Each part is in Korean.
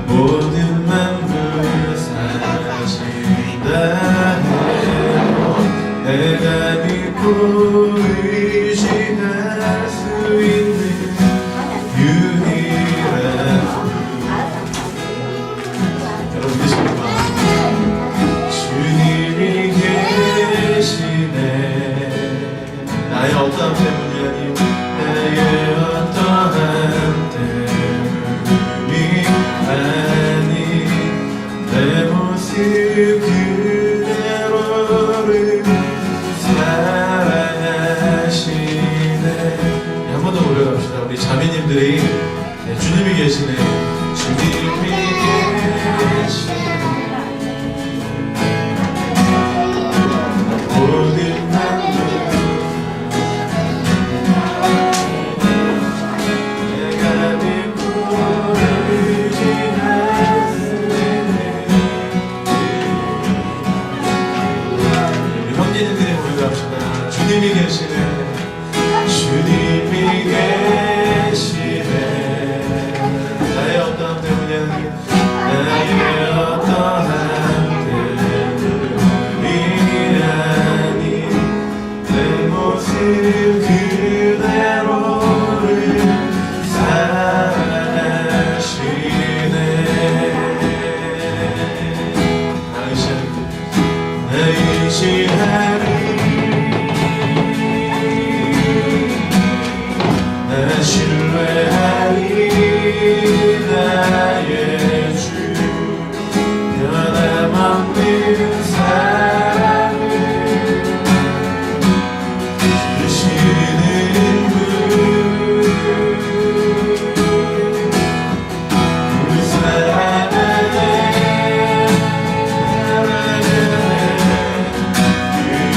모든 만물 사신다 내가 믿고 의지할 수 있는 유일한 여러분 계십니까? 주님이 계시네 나의 어떠함 때문이 아니요 나의 어떠함 때문이 아니 내 모습 그대로를 사랑하시네 한 번 더 올려갑시다. 우리 자매님들이 주님이 계시네 주님이 계시네 모든 만물 내가 믿고 의지할 수 있는 우리 형제님들이 올려갑시다. 주님이 계시네 주님이 계시네 나의 어떠함 때문이 아닌 나의 어떠함 때문이 아닌 내 모습 그대로를 사랑하시네 나 의지하리 나 신뢰하리 나의 주 변함없는 사랑을 주시는 분 우리 사랑하네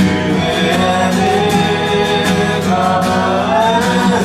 그대 안에 가만히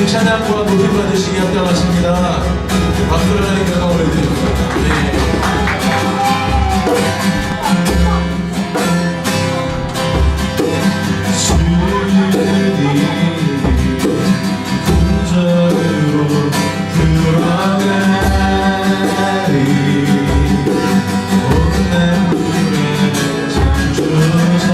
찬양과 높임 받으시기 합당하십니다. 박수를 하는 경우 올려드립니다. 주님이 군전으로 들어가리 온 만물의 창조자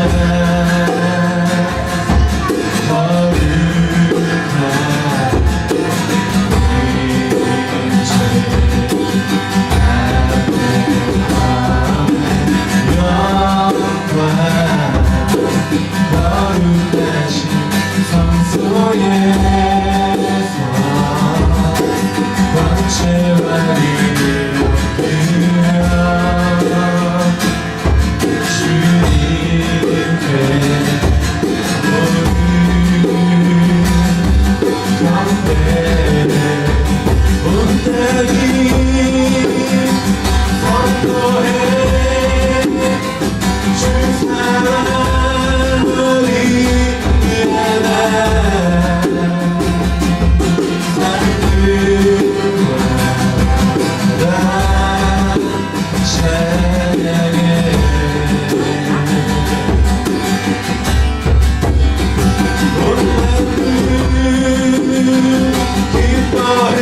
거룩하신 성소 광채와 이를 엎드려 주님께 온 땅이 선포해 주 사랑을 위하다 산들마다 찬양해 온 땅을 기뻐해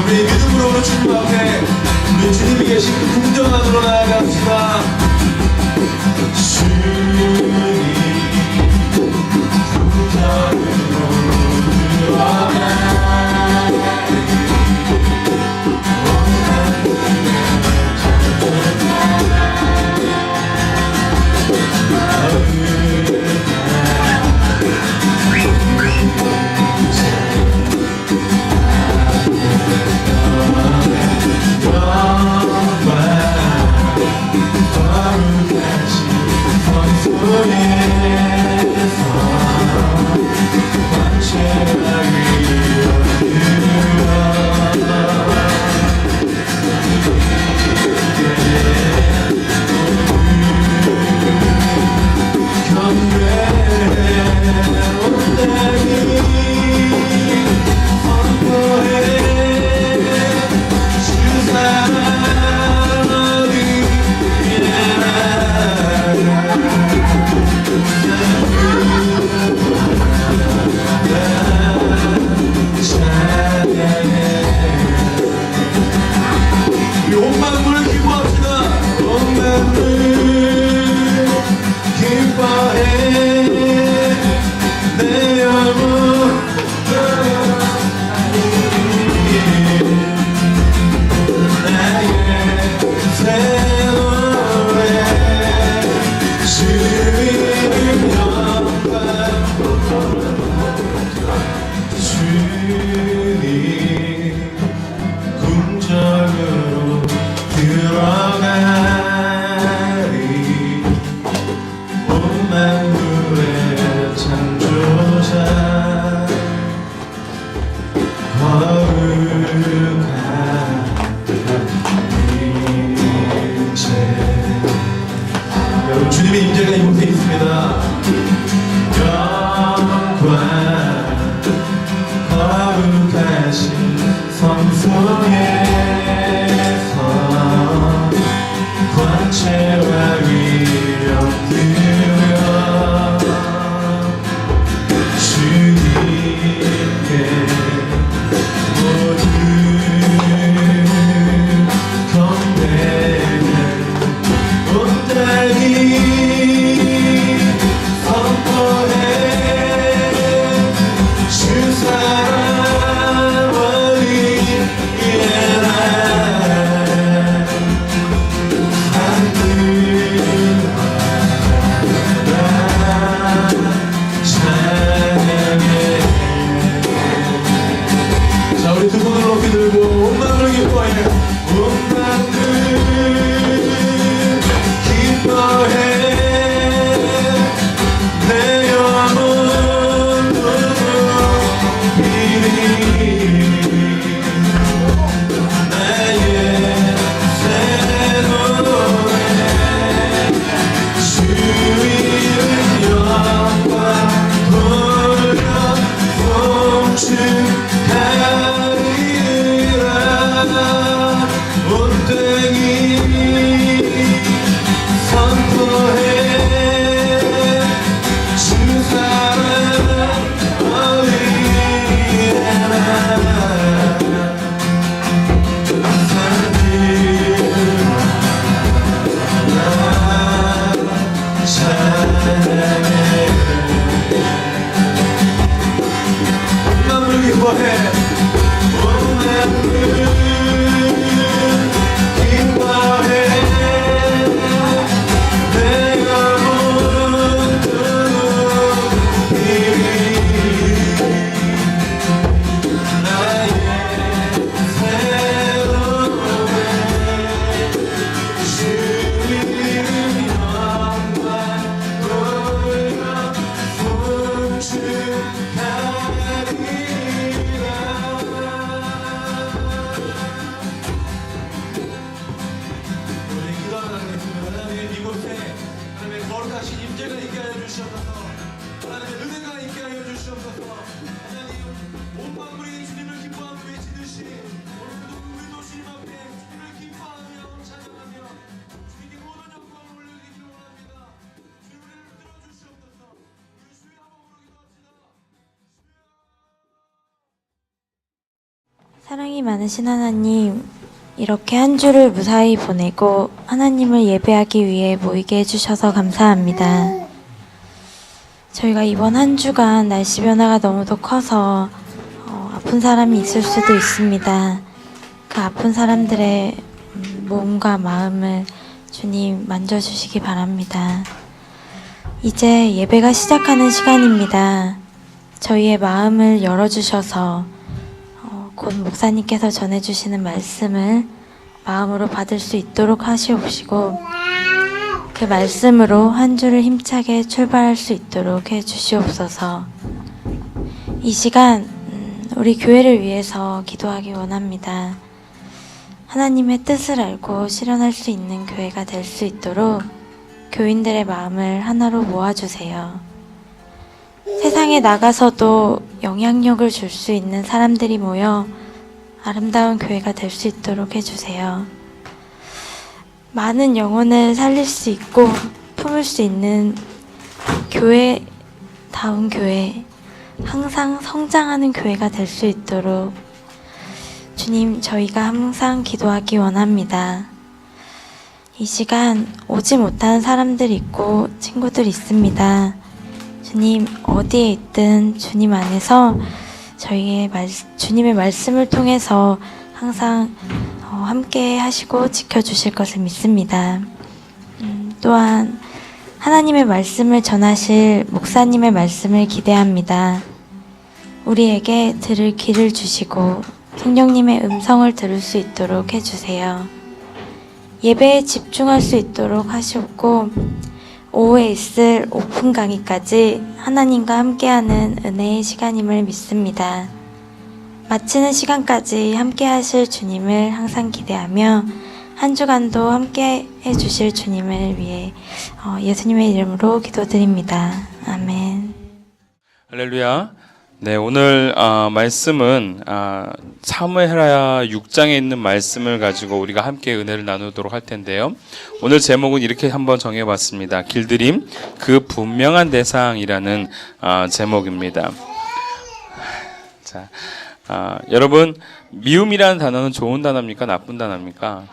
우리 믿음으로 주님 앞에 우리 주님이 계신 그 궁전 안으로 나아갑시다. 주님 궁전으로 들어가리 거룩하신 성소에 못되기 선포해 주 사랑 어디에나 사랑이 많으신 하나님, 이렇게 한 주를 무사히 보내고 하나님을 예배하기 위해 모이게 해주셔서 감사합니다. 저희가 이번 한 주간 날씨 변화가 너무도 커서 아픈 사람이 있을 수도 있습니다. 그 아픈 사람들의 몸과 마음을 주님 만져주시기 바랍니다. 이제 예배가 시작하는 시간입니다. 저희의 마음을 열어주셔서 곧 목사님께서 전해주시는 말씀을 마음으로 받을 수 있도록 하시옵시고 그 말씀으로 한 주를 힘차게 출발할 수 있도록 해주시옵소서. 이 시간 우리 교회를 위해서 기도하기 원합니다. 하나님의 뜻을 알고 실현할 수 있는 교회가 될 수 있도록 교인들의 마음을 하나로 모아주세요. 세상에 나가서도 영향력을 줄 수 있는 사람들이 모여 아름다운 교회가 될 수 있도록 해주세요. 많은 영혼을 살릴 수 있고 품을 수 있는 교회다운 교회, 항상 성장하는 교회가 될 수 있도록 주님, 저희가 항상 기도하기 원합니다. 이 시간 오지 못하는 사람들이 있고 친구들이 있습니다. 주님, 어디에 있든 주님 안에서 주님의 말씀을 통해서 항상 함께 하시고 지켜주실 것을 믿습니다. 또한 하나님의 말씀을 전하실 목사님의 말씀을 기대합니다. 우리에게 들을 귀를 주시고 성령님의 음성을 들을 수 있도록 해주세요. 예배에 집중할 수 있도록 하시옵고 오후에 있을 오픈 강의까지 하나님과 함께하는 은혜의 시간임을 믿습니다. 마치는 시간까지 함께 하실 주님을 항상 기대하며 한 주간도 함께 해주실 주님을 위해 예수님의 이름으로 기도드립니다. 아멘. 할렐루야. 네, 오늘 말씀은 사무엘하 6장에 있는 말씀을 가지고 우리가 함께 은혜를 나누도록 할 텐데요. 오늘 제목은 이렇게 한번 정해봤습니다. 길들임, 그 분명한 대상이라는 제목입니다. 자, 여러분, 미움이라는 단어는 좋은 단어입니까? 나쁜 단어입니까?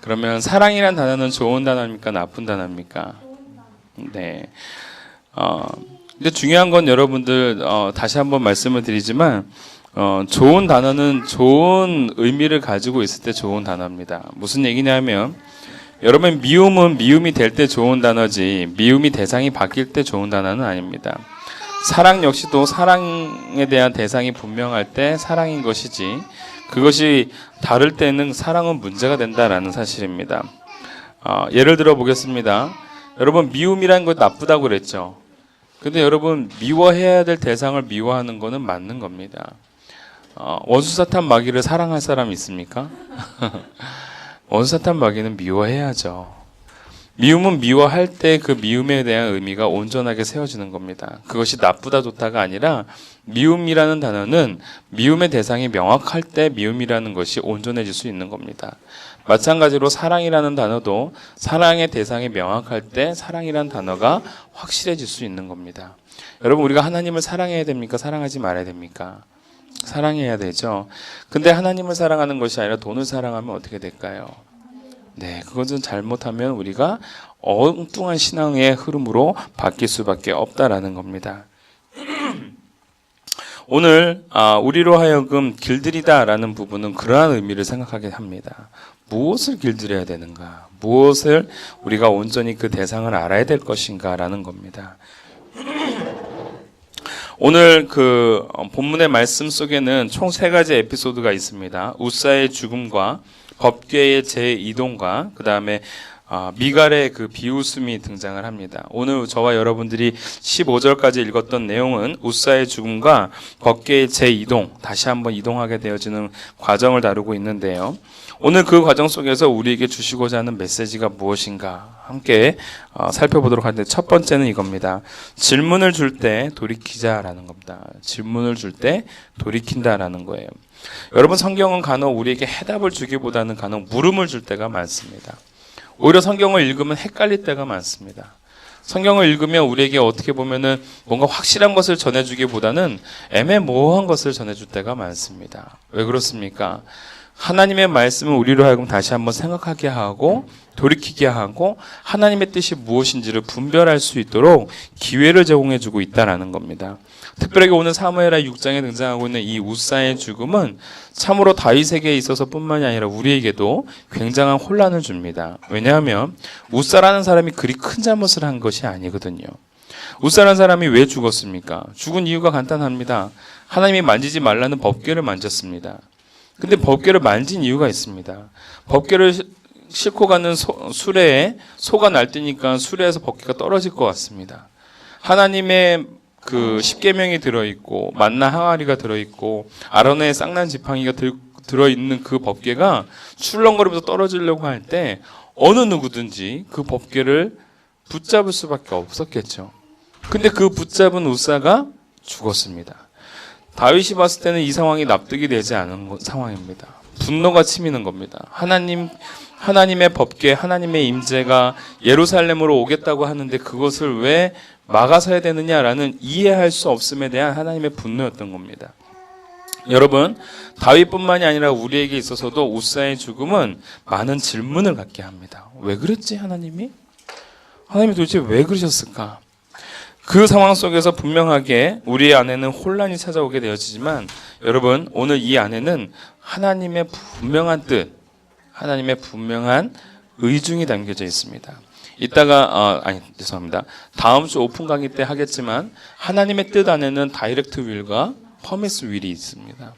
그러면 사랑이라는 단어는 좋은 단어입니까? 나쁜 단어입니까? 네. 근데 중요한 건 여러분들 다시 한번 말씀을 드리지만 좋은 단어는 좋은 의미를 가지고 있을 때 좋은 단어입니다. 무슨 얘기냐면 여러분, 미움은 미움이 될 때 좋은 단어지 미움이 대상이 바뀔 때 좋은 단어는 아닙니다. 사랑 역시도 사랑에 대한 대상이 분명할 때 사랑인 것이지 그것이 다를 때는 사랑은 문제가 된다라는 사실입니다. 예를 들어 보겠습니다. 여러분, 미움이라는 거 나쁘다고 그랬죠. 근데 여러분, 미워해야 될 대상을 미워하는 거는 맞는 겁니다. 원수사탄 마귀를 사랑할 사람 있습니까? 원수사탄 마귀는 미워해야죠. 미움은 미워할 때 그 미움에 대한 의미가 온전하게 세워지는 겁니다. 그것이 나쁘다 좋다가 아니라 미움이라는 단어는 미움의 대상이 명확할 때 미움이라는 것이 온전해질 수 있는 겁니다. 마찬가지로 사랑이라는 단어도 사랑의 대상이 명확할 때 사랑이라는 단어가 확실해질 수 있는 겁니다. 여러분, 우리가 하나님을 사랑해야 됩니까? 사랑하지 말아야 됩니까? 사랑해야 되죠. 근데 하나님을 사랑하는 것이 아니라 돈을 사랑하면 어떻게 될까요? 네, 그것은 잘못하면 우리가 엉뚱한 신앙의 흐름으로 바뀔 수밖에 없다라는 겁니다. 오늘 우리로 하여금 길들이다라는 부분은 그러한 의미를 생각하게 합니다. 무엇을 길들여야 되는가? 무엇을 우리가 온전히 그 대상을 알아야 될 것인가라는 겁니다. 오늘 그 본문의 말씀 속에는 총 3가지 에피소드가 있습니다. 우사의 죽음과 법궤의 재이동과 그 다음에 미갈의 그 비웃음이 등장을 합니다. 오늘 저와 여러분들이 15절까지 읽었던 내용은 우사의 죽음과 법궤의 재이동, 다시 한번 이동하게 되어지는 과정을 다루고 있는데요. 오늘 그 과정 속에서 우리에게 주시고자 하는 메시지가 무엇인가 함께 살펴보도록 하는데, 첫 번째는 이겁니다. 질문을 줄 때 돌이키자라는 겁니다. 질문을 줄 때 돌이킨다라는 거예요. 여러분, 성경은 간혹 우리에게 해답을 주기보다는 간혹 물음을 줄 때가 많습니다. 오히려 성경을 읽으면 헷갈릴 때가 많습니다. 성경을 읽으면 우리에게 어떻게 보면은 뭔가 확실한 것을 전해주기보다는 애매모호한 것을 전해줄 때가 많습니다. 왜 그렇습니까? 하나님의 말씀을 우리로 하여금 다시 한번 생각하게 하고 돌이키게 하고 하나님의 뜻이 무엇인지를 분별할 수 있도록 기회를 제공해주고 있다는 겁니다. 특별하게 오늘 사무엘하 6장에 등장하고 있는 이 우사의 죽음은 참으로 다윗에게 있어서 뿐만이 아니라 우리에게도 굉장한 혼란을 줍니다. 왜냐하면 우사라는 사람이 그리 큰 잘못을 한 것이 아니거든요. 우사라는 사람이 왜 죽었습니까? 죽은 이유가 간단합니다. 하나님이 만지지 말라는 법궤를 만졌습니다. 근데 법궤를 만진 이유가 있습니다. 법궤를 싣고 가는 수레에 소가 날뛰니까 수레에서 법궤가 떨어질 것 같습니다. 하나님의 그 십계명이 들어있고 만나 항아리가 들어있고 아론의 쌍난 지팡이가 들어있는 그 법궤가 출렁거리면서 떨어지려고 할 때 어느 누구든지 그 법궤를 붙잡을 수밖에 없었겠죠. 근데 그 붙잡은 우사가 죽었습니다. 다윗이 봤을 때는 이 상황이 납득이 되지 않은 상황입니다. 분노가 치미는 겁니다. 하나님의 법궤, 하나님의 임재가 예루살렘으로 오겠다고 하는데 그것을 왜 막아서야 되느냐라는 이해할 수 없음에 대한 하나님의 분노였던 겁니다. 여러분, 다윗뿐만이 아니라 우리에게 있어서도 우사의 죽음은 많은 질문을 갖게 합니다. 왜 그랬지, 하나님이? 하나님이 도대체 왜 그러셨을까? 그 상황 속에서 분명하게 우리 안에는 혼란이 찾아오게 되어지지만, 여러분, 오늘 이 안에는 하나님의 분명한 뜻, 하나님의 분명한 의중이 담겨져 있습니다. 이따가 죄송합니다. 다음 주 오픈 강의 때 하겠지만 하나님의 뜻 안에는 다이렉트 윌과 퍼미스 윌이 있습니다.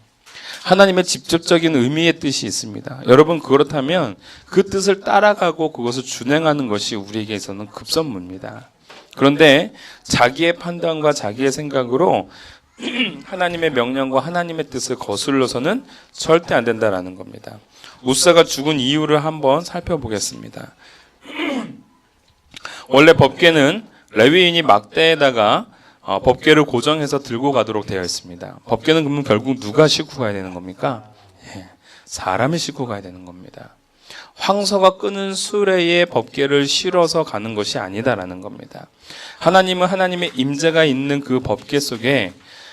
하나님의 직접적인 의미의 뜻이 있습니다. 여러분, 그렇다면 그 뜻을 따라가고 그것을 준행하는 것이 우리에게서는 급선무입니다. 그런데 자기의 판단과 자기의 생각으로 하나님의 명령과 하나님의 뜻을 거슬러서는 절대 안 된다라는 겁니다. 우사가 죽은 이유를 한번 살펴보겠습니다. 원래 법궤는 레위인이 막대에다가 법궤를 고정해서 들고 가도록 되어 있습니다. 법궤는 그러면 결국 누가 싣고 가야 되는 겁니까? 사람이 싣고 가야 되는 겁니다. 황소가 끄는 수레에 법궤를 실어서 가는 것이 아니다라는 겁니다. 하나님은 하나님의 임재가 있는 그 법궤 속에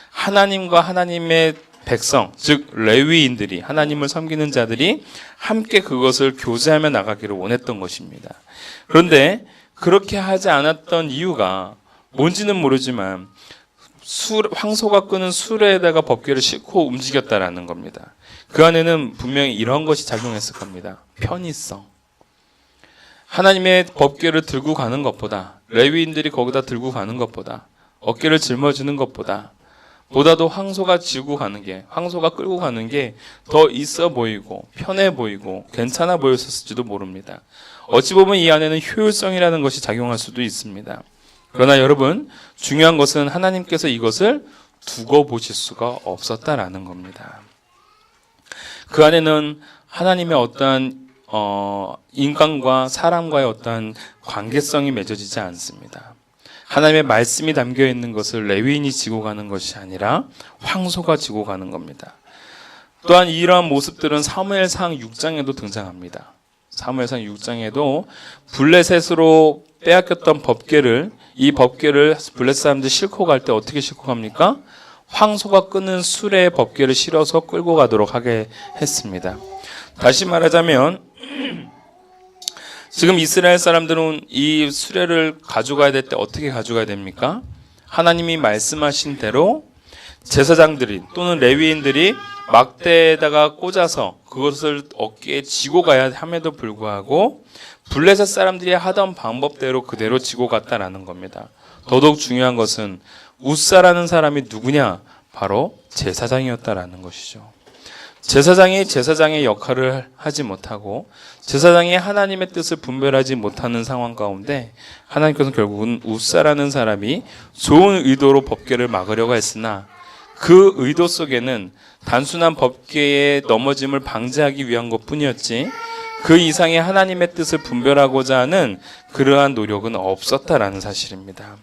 하나님과 하나님의 백성, 즉 레위인들이, 하나님을 섬기는 자들이 함께 그것을 교제하며 나가기를 원했던 것입니다. 그런데 그렇게 하지 않았던 이유가 뭔지는 모르지만 황소가 끄는 수레에다가 법궤를 싣고 움직였다라는 겁니다. 그 안에는 분명히 이런 것이 작용했을 겁니다. 편의성. 하나님의 법궤를 들고 가는 것보다, 레위인들이 거기다 들고 가는 것보다, 어깨를 짊어지는 것보다 보다도 황소가 지고 가는 게, 황소가 끌고 가는 게 더 있어 보이고 편해 보이고 괜찮아 보였을지도 모릅니다. 어찌 보면 이 안에는 효율성이라는 것이 작용할 수도 있습니다. 그러나 여러분, 중요한 것은 하나님께서 이것을 두고 보실 수가 없었다라는 겁니다. 그 안에는 하나님의 어떠한 인간과 사람과의 어떠한 관계성이 맺어지지 않습니다. 하나님의 말씀이 담겨 있는 것을 레위인이 지고 가는 것이 아니라 황소가 지고 가는 겁니다. 또한 이러한 모습들은 사무엘상 6장에도 등장합니다. 사무엘상 6장에도 블레셋으로 빼앗겼던 법궤를, 이 법궤를 블레셋 사람들이 싣고 갈 때 어떻게 싣고 갑니까? 황소가 끄는 수레에 법궤를 실어서 끌고 가도록 하게 했습니다. 다시 말하자면 지금 이스라엘 사람들은 이 수레를 가져가야 될 때 어떻게 가져가야 됩니까? 하나님이 말씀하신 대로 제사장들이 또는 레위인들이 막대에다가 꽂아서 그것을 어깨에 지고 가야 함에도 불구하고 블레셋 사람들이 하던 방법대로 그대로 지고 갔다라는 겁니다. 더더욱 중요한 것은 우사라는 사람이 누구냐? 바로 제사장이었다라는 것이죠. 제사장이 제사장의 역할을 하지 못하고 제사장이 하나님의 뜻을 분별하지 못하는 상황 가운데 하나님께서는 결국은 우사라는 사람이 좋은 의도로 법궤를 막으려고 했으나 그 의도 속에는 단순한 법궤의 넘어짐을 방지하기 위한 것뿐이었지 그 이상의 하나님의 뜻을 분별하고자 하는 그러한 노력은 없었다라는 사실입니다.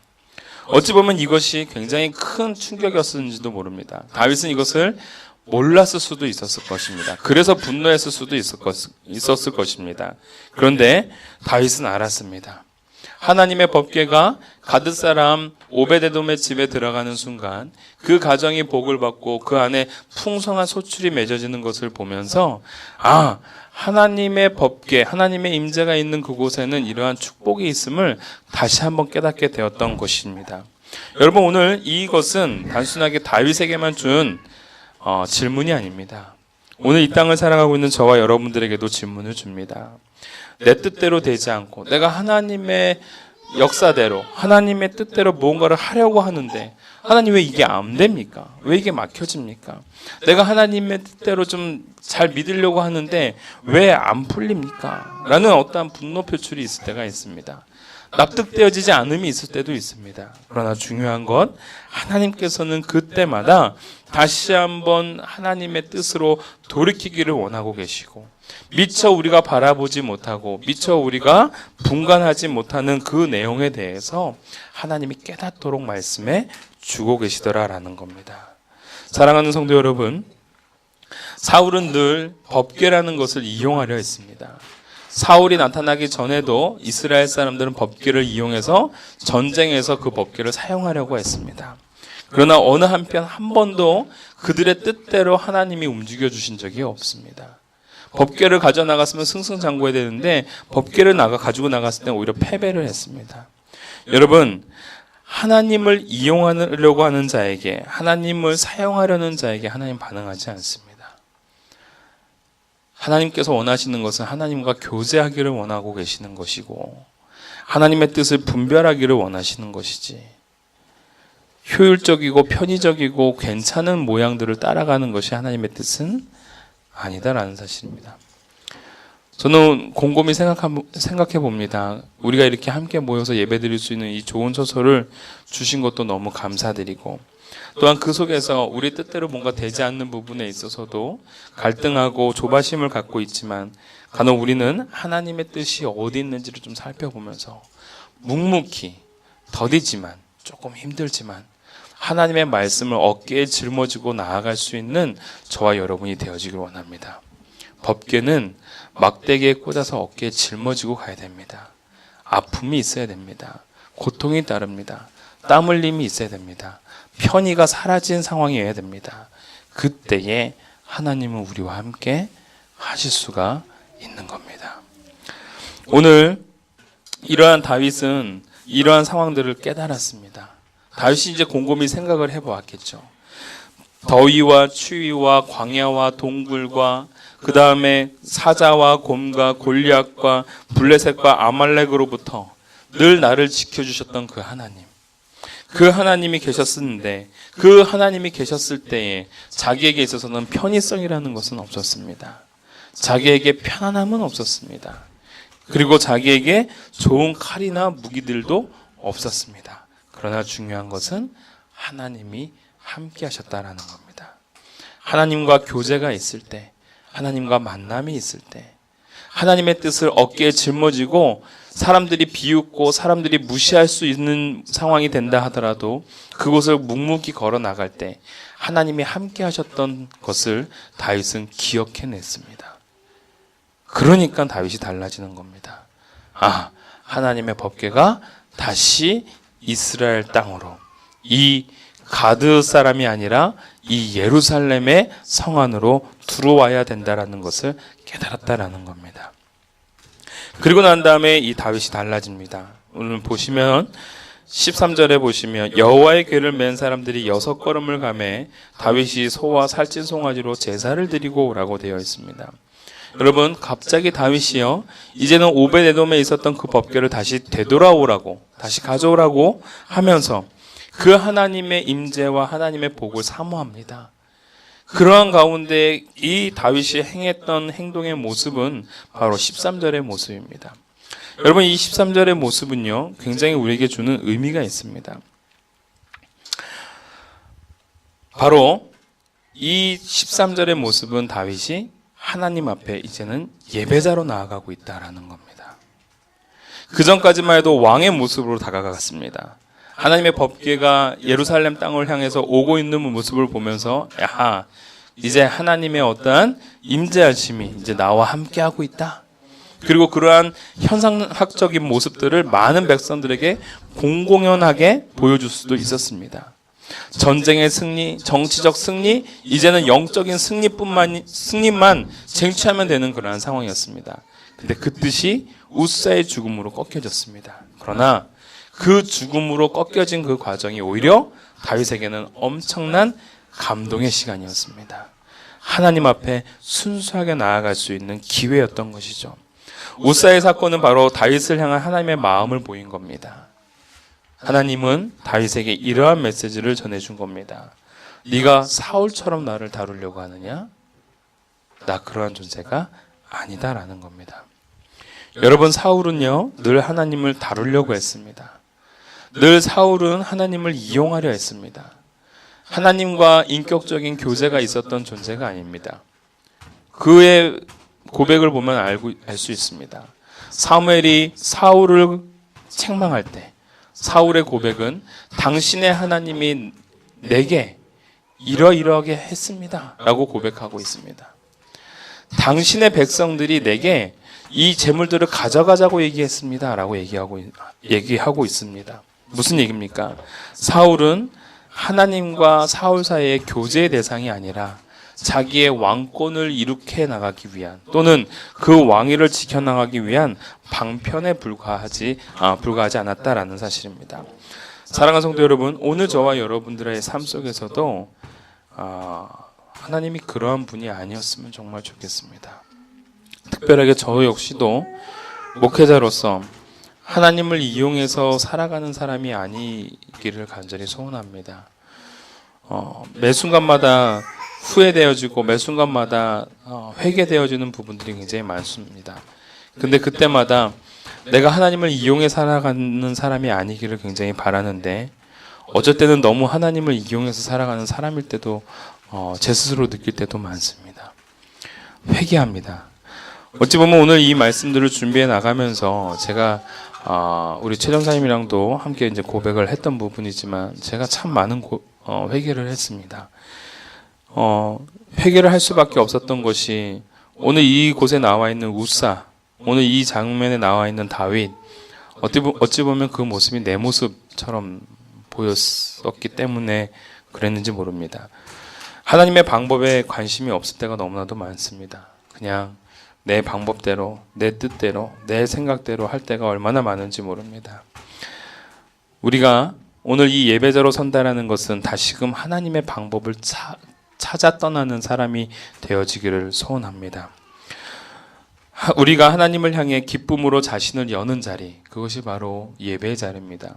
어찌 보면 이것이 굉장히 큰 충격이었는지도 모릅니다. 다윗은 이것을 몰랐을 수도 있었을 것입니다. 그래서 분노했을 수도 있었을 것입니다. 그런데 다윗은 알았습니다. 하나님의 법궤가 가드 사람 오베데돔의 집에 들어가는 순간 그 가정이 복을 받고 그 안에 풍성한 소출이 맺어지는 것을 보면서 하나님의 법궤, 하나님의 임재가 있는 그곳에는 이러한 축복이 있음을 다시 한번 깨닫게 되었던 것입니다. 여러분, 오늘 이것은 단순하게 다윗에게만 준 질문이 아닙니다. 오늘 이 땅을 살아가고 있는 저와 여러분들에게도 질문을 줍니다. 내 뜻대로 되지 않고 내가 하나님의 역사대로 하나님의 뜻대로 무언가를 하려고 하는데 하나님 왜 이게 안 됩니까? 왜 이게 막혀집니까? 내가 하나님의 뜻대로 좀 잘 믿으려고 하는데 왜 안 풀립니까? 라는 어떠한 분노 표출이 있을 때가 있습니다. 납득되어지지 않음이 있을 때도 있습니다. 그러나 중요한 건 하나님께서는 그때마다 다시 한번 하나님의 뜻으로 돌이키기를 원하고 계시고 미처 우리가 바라보지 못하고 미처 우리가 분간하지 못하는 그 내용에 대해서 하나님이 깨닫도록 말씀해 주고 계시더라라는 겁니다. 사랑하는 성도 여러분, 사울은 늘 법궤라는 것을 이용하려 했습니다. 사울이 나타나기 전에도 이스라엘 사람들은 법궤를 이용해서 전쟁에서 그 법궤를 사용하려고 했습니다. 그러나 어느 한편 한 번도 그들의 뜻대로 하나님이 움직여 주신 적이 없습니다. 법궤를 가져나갔으면 승승장구해야 되는데 법궤를 가지고 나갔을 때는 오히려 패배를 했습니다. 여러분, 하나님을 이용하려고 하는 자에게, 하나님을 사용하려는 자에게 하나님 반응하지 않습니다. 하나님께서 원하시는 것은 하나님과 교제하기를 원하고 계시는 것이고 하나님의 뜻을 분별하기를 원하시는 것이지 효율적이고 편의적이고 괜찮은 모양들을 따라가는 것이 하나님의 뜻은 아니다라는 사실입니다. 저는 곰곰이 생각해 봅니다. 우리가 이렇게 함께 모여서 예배드릴 수 있는 이 좋은 처소를 주신 것도 너무 감사드리고 또한 그 속에서 우리 뜻대로 뭔가 되지 않는 부분에 있어서도 갈등하고 조바심을 갖고 있지만 간혹 우리는 하나님의 뜻이 어디 있는지를 좀 살펴보면서 묵묵히 더디지만 조금 힘들지만 하나님의 말씀을 어깨에 짊어지고 나아갈 수 있는 저와 여러분이 되어지길 원합니다. 법궤는 막대기에 꽂아서 어깨에 짊어지고 가야 됩니다. 아픔이 있어야 됩니다. 고통이 따릅니다. 땀 흘림이 있어야 됩니다. 편의가 사라진 상황이어야 됩니다. 그때에 하나님은 우리와 함께 하실 수가 있는 겁니다. 오늘 이러한 다윗은 이러한 상황들을 깨달았습니다. 다윗이 이제 곰곰이 생각을 해보았겠죠. 더위와 추위와 광야와 동굴과 그 다음에 사자와 곰과 골리앗과 블레셋과 아말렉으로부터 늘 나를 지켜주셨던 그 하나님. 그 하나님이 계셨는데 그 하나님이 계셨을 때에 자기에게 있어서는 편의성이라는 것은 없었습니다. 자기에게 편안함은 없었습니다. 그리고 자기에게 좋은 칼이나 무기들도 없었습니다. 그러나 중요한 것은 하나님이 함께 하셨다라는 겁니다. 하나님과 교제가 있을 때, 하나님과 만남이 있을 때, 하나님의 뜻을 어깨에 짊어지고 사람들이 비웃고 사람들이 무시할 수 있는 상황이 된다 하더라도 그곳을 묵묵히 걸어 나갈 때 하나님이 함께 하셨던 것을 다윗은 기억해냈습니다. 그러니까 다윗이 달라지는 겁니다. 아, 하나님의 법궤가 다시 이스라엘 땅으로, 이 가드 사람이 아니라 이 예루살렘의 성 안으로 들어와야 된다라는 것을 깨달았다라는 겁니다. 그리고 난 다음에 이 다윗이 달라집니다. 오늘 보시면 13절에 보시면 여호와의 궤를 맨 사람들이 6걸음을 가매 다윗이 소와 살찐 송아지로 제사를 드리고 오라고 되어 있습니다. 여러분, 갑자기 다윗이요, 이제는 오벳에돔에 있었던 그 법궤를 다시 되돌아오라고, 다시 가져오라고 하면서 그 하나님의 임재와 하나님의 복을 사모합니다. 그러한 가운데 이 다윗이 행했던 행동의 모습은 바로 13절의 모습입니다. 여러분, 이 13절의 모습은요, 굉장히 우리에게 주는 의미가 있습니다. 바로 이 13절의 모습은 다윗이 하나님 앞에 이제는 예배자로 나아가고 있다라는 겁니다. 그 전까지만 해도 왕의 모습으로 다가갔습니다. 하나님의 법궤가 예루살렘 땅을 향해서 오고 있는 모습을 보면서 야, 이제 하나님의 어떠한 임재하심이 이제 나와 함께하고 있다. 그리고 그러한 현상학적인 모습들을 많은 백성들에게 공공연하게 보여줄 수도 있었습니다. 전쟁의 승리, 정치적 승리, 이제는 영적인 승리만 쟁취하면 되는 그러한 상황이었습니다. 근데 그 뜻이 우사의 죽음으로 꺾여졌습니다. 그러나 그 죽음으로 꺾여진 그 과정이 오히려 다윗에게는 엄청난 감동의 시간이었습니다. 하나님 앞에 순수하게 나아갈 수 있는 기회였던 것이죠. 우사의 사건은 바로 다윗을 향한 하나님의 마음을 보인 겁니다. 하나님은 다윗에게 이러한 메시지를 전해준 겁니다. 네가 사울처럼 나를 다루려고 하느냐? 나 그러한 존재가 아니다라는 겁니다. 여러분, 사울은요, 늘 하나님을 다루려고 했습니다. 늘 사울은 하나님을 이용하려 했습니다. 하나님과 인격적인 교제가 있었던 존재가 아닙니다. 그의 고백을 보면 알 수 있습니다. 사무엘이 사울을 책망할 때 사울의 고백은 당신의 하나님이 내게 이러이러하게 했습니다 라고 고백하고 있습니다. 당신의 백성들이 내게 이 재물들을 가져가자고 얘기했습니다 라고 얘기하고 있습니다. 무슨 얘기입니까? 사울은 하나님과 사울 사이의 교제의 대상이 아니라 자기의 왕권을 일으켜 나가기 위한, 또는 그 왕위를 지켜나가기 위한 방편에 불과하지 않았다라는 사실입니다. 사랑하는 성도 여러분, 오늘 저와 여러분들의 삶 속에서도 하나님이 그러한 분이 아니었으면 정말 좋겠습니다. 특별하게 저 역시도 목회자로서 하나님을 이용해서 살아가는 사람이 아니기를 간절히 소원합니다. 매 순간마다 후회되어지고 매 순간마다 회개되어지는 부분들이 굉장히 많습니다. 근데 그때마다 내가 하나님을 이용해 살아가는 사람이 아니기를 굉장히 바라는데, 어쩔 때는 너무 하나님을 이용해서 살아가는 사람일 때도 제 스스로 느낄 때도 많습니다. 회개합니다. 어찌 보면 오늘 이 말씀들을 준비해 나가면서 제가 우리 최정사님이랑도 함께 이제 고백을 했던 부분이지만 제가 참 많은 회개를 했습니다. 회개를 할 수밖에 없었던 것이, 오늘 이곳에 나와 있는 우사, 오늘 이 장면에 나와 있는 다윗, 어찌 보면 그 모습이 내 모습처럼 보였었기 때문에 그랬는지 모릅니다. 하나님의 방법에 관심이 없을 때가 너무나도 많습니다. 그냥 내 방법대로, 내 뜻대로, 내 생각대로 할 때가 얼마나 많은지 모릅니다. 우리가 오늘 이 예배자로 선다라는 것은 다시금 하나님의 방법을 찾아 떠나는 사람이 되어지기를 소원합니다. 우리가 하나님을 향해 기쁨으로 자신을 여는 자리, 그것이 바로 예배의 자리입니다.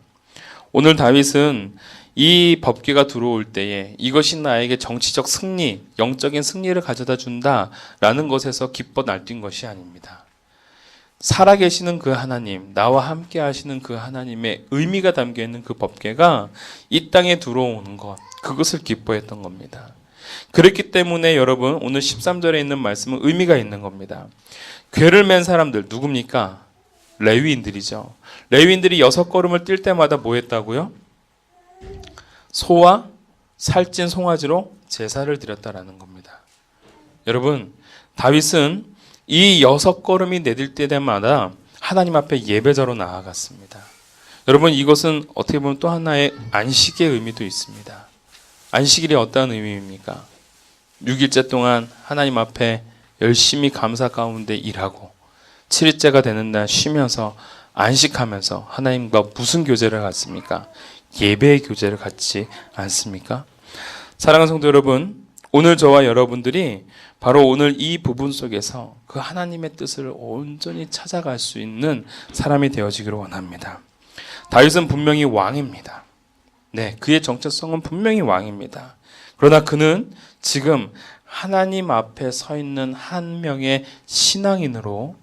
오늘 다윗은 이 법궤가 들어올 때에 이것이 나에게 정치적 승리, 영적인 승리를 가져다 준다라는 것에서 기뻐 날뛴 것이 아닙니다. 살아계시는 그 하나님, 나와 함께 하시는 그 하나님의 의미가 담겨있는 그 법궤가 이 땅에 들어오는 것, 그것을 기뻐했던 겁니다. 그렇기 때문에 여러분, 오늘 13절에 있는 말씀은 의미가 있는 겁니다. 궤를 맨 사람들 누굽니까? 레위인들이죠. 레위인들이 6걸음을 뛸 때마다 뭐 했다고요? 소와 살찐 송아지로 제사를 드렸다라는 겁니다. 여러분, 다윗은 이 6걸음이 내딜 때마다 하나님 앞에 예배자로 나아갔습니다. 여러분, 이것은 어떻게 보면 또 하나의 안식의 의미도 있습니다. 안식일이 어떤 의미입니까? 6일째 동안 하나님 앞에 열심히 감사 가운데 일하고 7일째가 되는 날 쉬면서 안식하면서 하나님과 무슨 교제를 갖습니까? 예배의 교제를 갖지 않습니까? 사랑하는 성도 여러분, 오늘 저와 여러분들이 바로 오늘 이 부분 속에서 그 하나님의 뜻을 온전히 찾아갈 수 있는 사람이 되어지기를 원합니다. 다윗은 분명히 왕입니다. 네, 그의 정체성은 분명히 왕입니다. 그러나 그는 지금 하나님 앞에 서 있는 한 명의 신앙인으로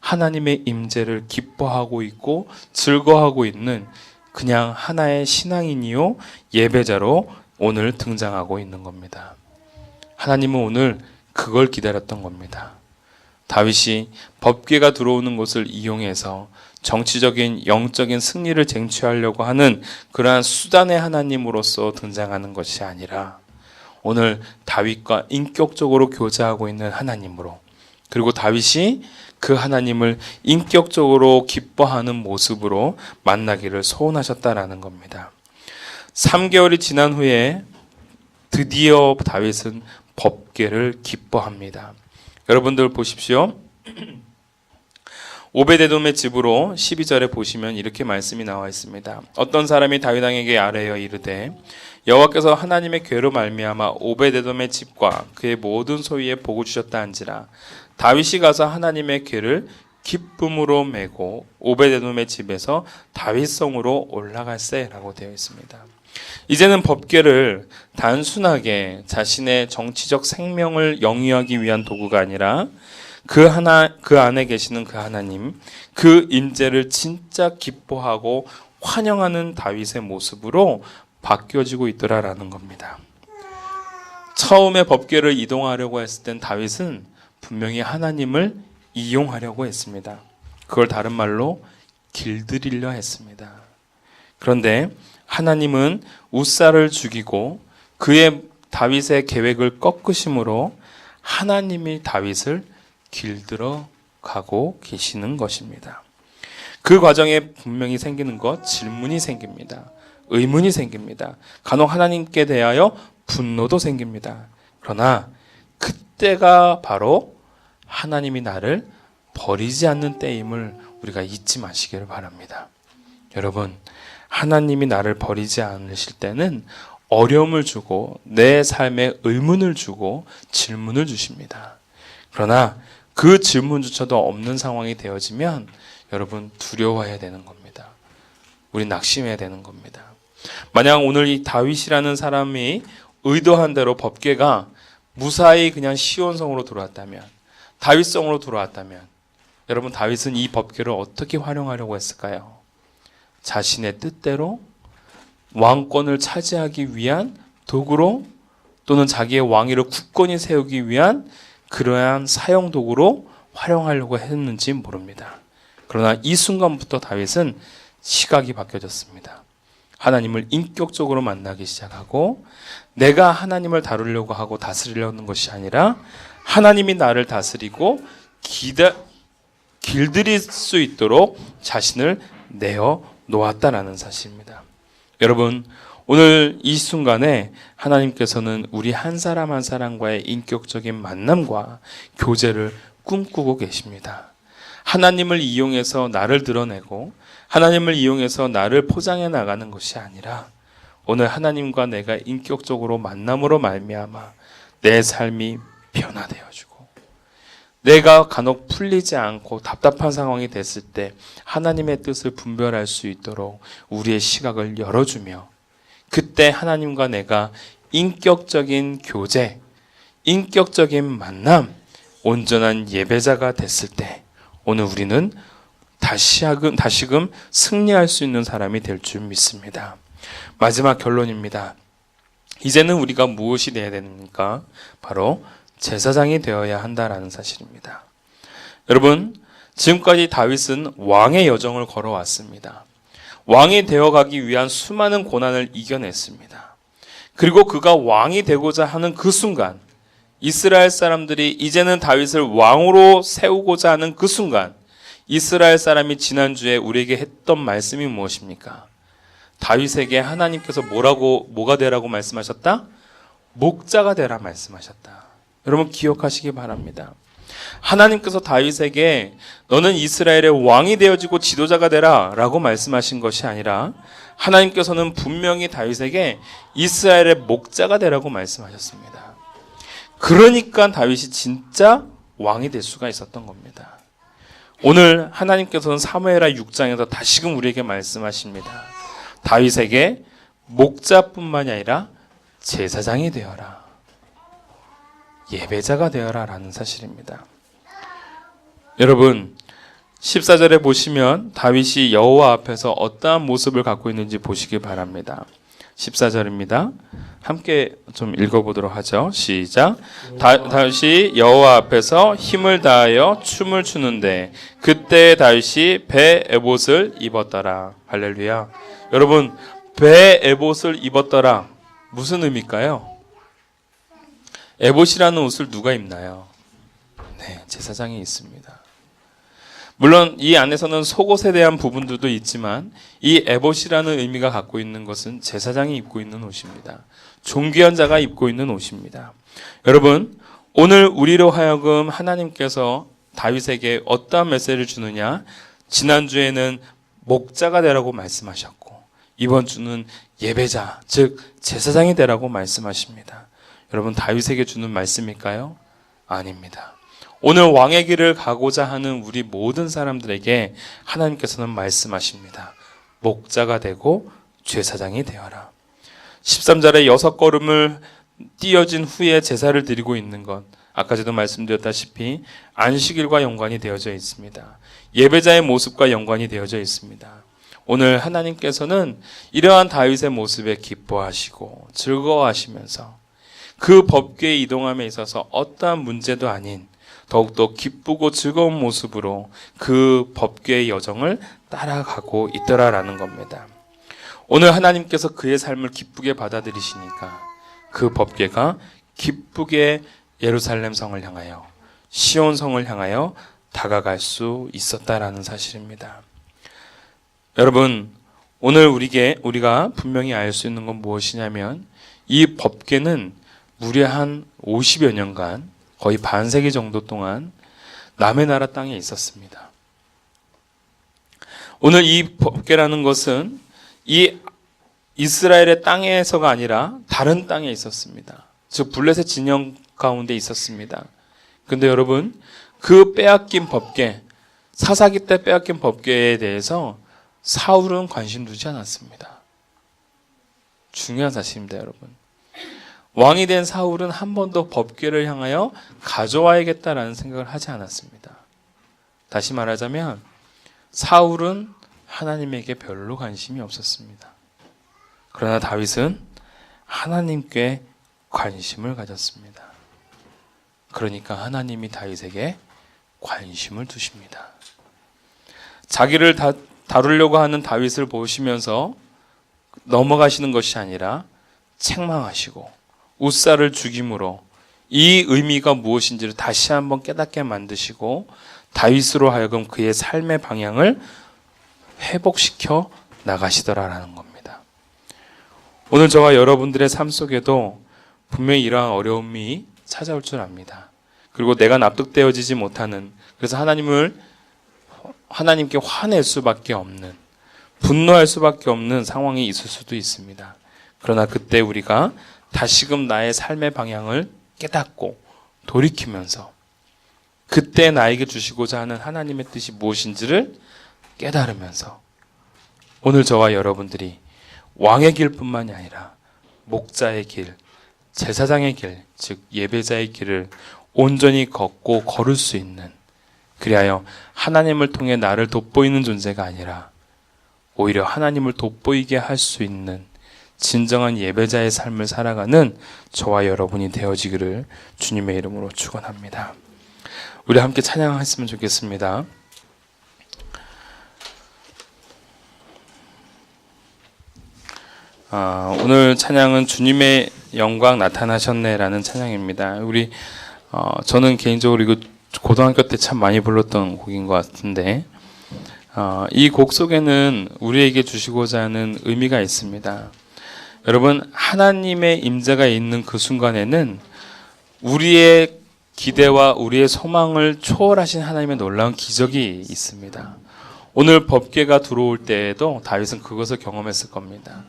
하나님의 임재를 기뻐하고 있고 즐거워하고 있는 그냥 하나의 신앙인이요 예배자로 오늘 등장하고 있는 겁니다. 하나님은 오늘 그걸 기다렸던 겁니다. 다윗이 법궤가 들어오는 것을 이용해서 정치적인 영적인 승리를 쟁취하려고 하는 그러한 수단의 하나님으로서 등장하는 것이 아니라 오늘 다윗과 인격적으로 교제하고 있는 하나님으로, 그리고 다윗이 그 하나님을 인격적으로 기뻐하는 모습으로 만나기를 소원하셨다라는 겁니다. 3개월이 지난 후에 드디어 다윗은 법궤를 기뻐합니다. 여러분들 보십시오. 오베데돔의 집으로 12절에 보시면 이렇게 말씀이 나와 있습니다. 어떤 사람이 다윗 왕에게 아뢰어 이르되 여호와께서 하나님의 궤로 말미암아 오베데돔의 집과 그의 모든 소유에 복을 주셨다 한지라. 다윗이 가서 하나님의 궤를 기쁨으로 메고 오베데돔의 집에서 다윗성으로 올라갈세라고 되어 있습니다. 이제는 법궤를 단순하게 자신의 정치적 생명을 영위하기 위한 도구가 아니라 그 안에 계시는 그 하나님, 그 임재를 진짜 기뻐하고 환영하는 다윗의 모습으로 바뀌어지고 있더라라는 겁니다. 처음에 법궤를 이동하려고 했을 땐 다윗은 분명히 하나님을 이용하려고 했습니다. 그걸 다른 말로 길들이려 했습니다. 그런데 하나님은 웃사를 죽이고 그의 다윗의 계획을 꺾으심으로 하나님이 다윗을 길들어 가고 계시는 것입니다. 그 과정에 분명히 생기는 것, 질문이 생깁니다. 의문이 생깁니다. 간혹 하나님께 대하여 분노도 생깁니다. 그러나 그때가 바로 하나님이 나를 버리지 않는 때임을 우리가 잊지 마시기를 바랍니다. 여러분, 하나님이 나를 버리지 않으실 때는 어려움을 주고 내 삶에 의문을 주고 질문을 주십니다. 그러나 그 질문조차도 없는 상황이 되어지면 여러분 두려워해야 되는 겁니다. 우리 낙심해야 되는 겁니다. 만약 오늘 이 다윗이라는 사람이 의도한 대로 법궤가 무사히 그냥 시온성으로 들어왔다면, 다윗성으로 들어왔다면, 여러분 다윗은 이 법궤를 어떻게 활용하려고 했을까요? 자신의 뜻대로 왕권을 차지하기 위한 도구로, 또는 자기의 왕위를 굳건히 세우기 위한 그러한 사용 도구로 활용하려고 했는지 모릅니다. 그러나 이 순간부터 다윗은 시각이 바뀌어졌습니다. 하나님을 인격적으로 만나기 시작하고 내가 하나님을 다루려고 하고 다스리려는 것이 아니라 하나님이 나를 다스리고 길들일 수 있도록 자신을 내어 놓았다라는 사실입니다. 여러분, 오늘 이 순간에 하나님께서는 우리 한 사람 한 사람과의 인격적인 만남과 교제를 꿈꾸고 계십니다. 하나님을 이용해서 나를 드러내고 하나님을 이용해서 나를 포장해 나가는 것이 아니라 오늘 하나님과 내가 인격적으로 만남으로 말미암아 내 삶이 변화되어지고 내가 간혹 풀리지 않고 답답한 상황이 됐을 때 하나님의 뜻을 분별할 수 있도록 우리의 시각을 열어주며 그때 하나님과 내가 인격적인 교제, 인격적인 만남, 온전한 예배자가 됐을 때 오늘 우리는 다시금 승리할 수 있는 사람이 될 줄 믿습니다. 마지막 결론입니다. 이제는 우리가 무엇이 되어야 됩니까? 바로 제사장이 되어야 한다라는 사실입니다. 여러분, 지금까지 다윗은 왕의 여정을 걸어왔습니다. 왕이 되어가기 위한 수많은 고난을 이겨냈습니다. 그리고 그가 왕이 되고자 하는 그 순간, 이스라엘 사람들이 이제는 다윗을 왕으로 세우고자 하는 그 순간, 이스라엘 사람이 지난주에 우리에게 했던 말씀이 무엇입니까? 다윗에게 하나님께서 뭐가 되라고 말씀하셨다? 목자가 되라 말씀하셨다. 여러분 기억하시기 바랍니다. 하나님께서 다윗에게 너는 이스라엘의 왕이 되어지고 지도자가 되라 라고 말씀하신 것이 아니라 하나님께서는 분명히 다윗에게 이스라엘의 목자가 되라고 말씀하셨습니다. 그러니까 다윗이 진짜 왕이 될 수가 있었던 겁니다. 오늘 하나님께서는 사무엘하 6장에서 다시금 우리에게 말씀하십니다. 다윗에게 목자뿐만이 아니라 제사장이 되어라, 예배자가 되어라 라는 사실입니다. 여러분 14절에 보시면 다윗이 여호와 앞에서 어떠한 모습을 갖고 있는지 보시기 바랍니다. 14절입니다. 함께 좀 읽어보도록 하죠. 시작. 다윗이 여호와 앞에서 힘을 다하여 춤을 추는데 그때 다윗이 배 에봇을 입었더라. 할렐루야. 여러분 배 에봇을 입었더라. 무슨 의미일까요? 에봇이라는 옷을 누가 입나요? 네, 제사장이 있습니다. 물론 이 안에서는 속옷에 대한 부분들도 있지만 이 에봇이라는 의미가 갖고 있는 것은 제사장이 입고 있는 옷입니다. 존귀한 자가 입고 있는 옷입니다. 여러분 오늘 우리로 하여금 하나님께서 다윗에게 어떠한 메시지를 주느냐? 지난주에는 목자가 되라고 말씀하셨고 이번 주는 예배자 즉 제사장이 되라고 말씀하십니다. 여러분 다윗에게 주는 말씀일까요? 아닙니다. 오늘 왕의 길을 가고자 하는 우리 모든 사람들에게 하나님께서는 말씀하십니다. 목자가 되고 제사장이 되어라. 13절에 6걸음을 띄어진 후에 제사를 드리고 있는 것, 아까 전에도 말씀드렸다시피 안식일과 연관이 되어져 있습니다. 예배자의 모습과 연관이 되어져 있습니다. 오늘 하나님께서는 이러한 다윗의 모습에 기뻐하시고 즐거워하시면서 그 법궤의 이동함에 있어서 어떠한 문제도 아닌 더욱더 기쁘고 즐거운 모습으로 그 법궤의 여정을 따라가고 있더라라는 겁니다. 오늘 하나님께서 그의 삶을 기쁘게 받아들이시니까 그 법궤가 기쁘게 예루살렘 성을 향하여 시온 성을 향하여 다가갈 수 있었다라는 사실입니다. 여러분 오늘 우리가 분명히 알 수 있는 건 무엇이냐면 이 법궤는 무려 한 50여 년간 거의 반세기 정도 동안 남의 나라 땅에 있었습니다. 오늘 이 법궤라는 것은 이 이스라엘의 땅에서가 아니라 다른 땅에 있었습니다. 즉 블레셋 진영 가운데 있었습니다. 근데 여러분 그 빼앗긴 법궤, 사사기 때 빼앗긴 법궤에 대해서 사울은 관심 두지 않았습니다. 중요한 사실입니다, 여러분. 왕이 된 사울은 한 번도 법궤를 향하여 가져와야겠다라는 생각을 하지 않았습니다. 다시 말하자면 사울은 하나님에게 별로 관심이 없었습니다. 그러나 다윗은 하나님께 관심을 가졌습니다. 그러니까 하나님이 다윗에게 관심을 두십니다. 자기를 다루려고 하는 다윗을 보시면서 넘어가시는 것이 아니라 책망하시고 웃사를 죽임으로 이 의미가 무엇인지를 다시 한번 깨닫게 만드시고 다윗으로 하여금 그의 삶의 방향을 회복시켜 나가시더라라는 겁니다. 오늘 저와 여러분들의 삶 속에도 분명히 이러한 어려움이 찾아올 줄 압니다. 그리고 내가 납득되어지지 못하는, 그래서 하나님께 화낼 수밖에 없는, 분노할 수밖에 없는 상황이 있을 수도 있습니다. 그러나 그때 우리가 다시금 나의 삶의 방향을 깨닫고 돌이키면서 그때 나에게 주시고자 하는 하나님의 뜻이 무엇인지를 깨달으면서 오늘 저와 여러분들이 왕의 길뿐만이 아니라 목자의 길, 제사장의 길, 즉 예배자의 길을 온전히 걷고 걸을 수 있는, 그리하여 하나님을 통해 나를 돋보이는 존재가 아니라 오히려 하나님을 돋보이게 할 수 있는 진정한 예배자의 삶을 살아가는 저와 여러분이 되어지기를 주님의 이름으로 축원합니다. 우리 함께 찬양했으면 좋겠습니다. 오늘 찬양은 주님의 영광 나타나셨네라는 찬양입니다. 저는 개인적으로 이거 고등학교 때 참 많이 불렀던 곡인 것 같은데, 이 곡 속에는 우리에게 주시고자 하는 의미가 있습니다. 여러분, 하나님의 임재가 있는 그 순간에는 우리의 기대와 우리의 소망을 초월하신 하나님의 놀라운 기적이 있습니다. 오늘 법궤가 들어올 때에도 다윗은 그것을 경험했을 겁니다.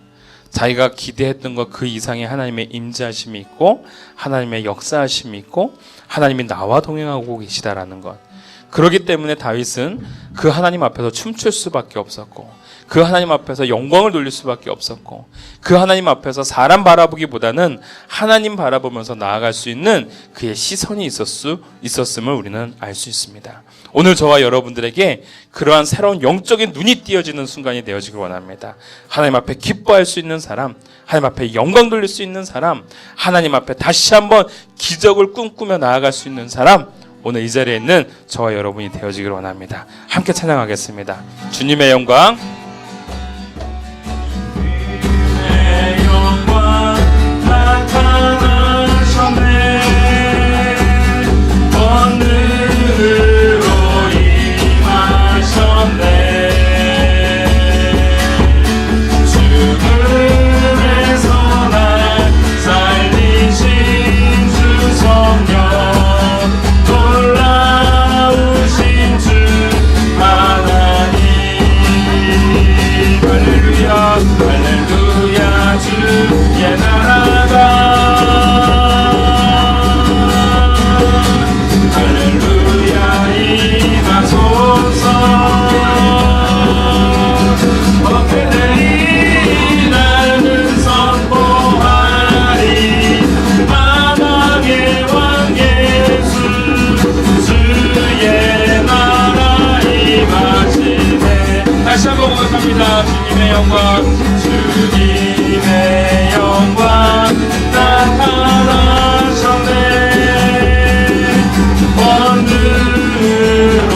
자기가 기대했던 것 그 이상의 하나님의 임재하심이 있고 하나님의 역사하심이 있고 하나님이 나와 동행하고 계시다라는 것. 그렇기 때문에 다윗은 그 하나님 앞에서 춤출 수밖에 없었고, 그 하나님 앞에서 영광을 돌릴 수밖에 없었고, 그 하나님 앞에서 사람 바라보기보다는 하나님 바라보면서 나아갈 수 있는 그의 시선이 있었음을 우리는 알 수 있습니다. 오늘 저와 여러분들에게 그러한 새로운 영적인 눈이 띄어지는 순간이 되어지길 원합니다. 하나님 앞에 기뻐할 수 있는 사람, 하나님 앞에 영광 돌릴 수 있는 사람, 하나님 앞에 다시 한번 기적을 꿈꾸며 나아갈 수 있는 사람, 오늘 이 자리에 있는 저와 여러분이 되어지길 원합니다. 함께 찬양하겠습니다. 주님의 영광. 주님의 영광 나타나셨네. 오늘으로 임하셨네. 죽음에서 날 살리신 주 성령, 놀라우신 주 하나님. 할렐루야 할렐루야 주의 나라가 할렐루야 임하소서. 법궤들이 나는 선포하리. 만왕의 왕 예수 주의 나라 임하시네. 다시 한번 고백합니다. 주님의 영광, 주님의 영광 나타나셨네. 오늘로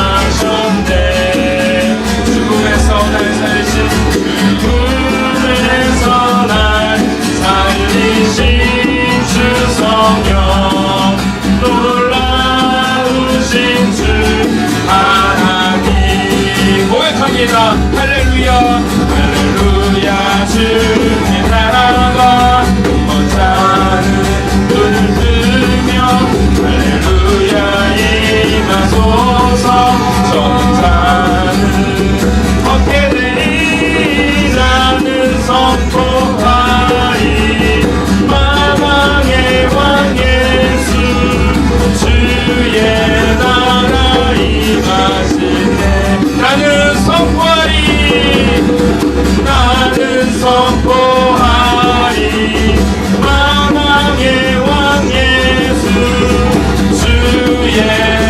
임하셨네. 죽음에서 날 살리신, 죽음에서 날 살리신 주 성령, 놀라우신 주 하나님. 고백합니다. 할렐루야 할렐루야 주의 나라가 먼자는 눈을 뜨며 할렐루야 임하소서. 정사는 법궤들이 나는 선포하리. 만왕의 왕 예수 주의 나라 임하시네. 나는 선포하리. 나는 선포하리. 만왕의 왕 예수 주의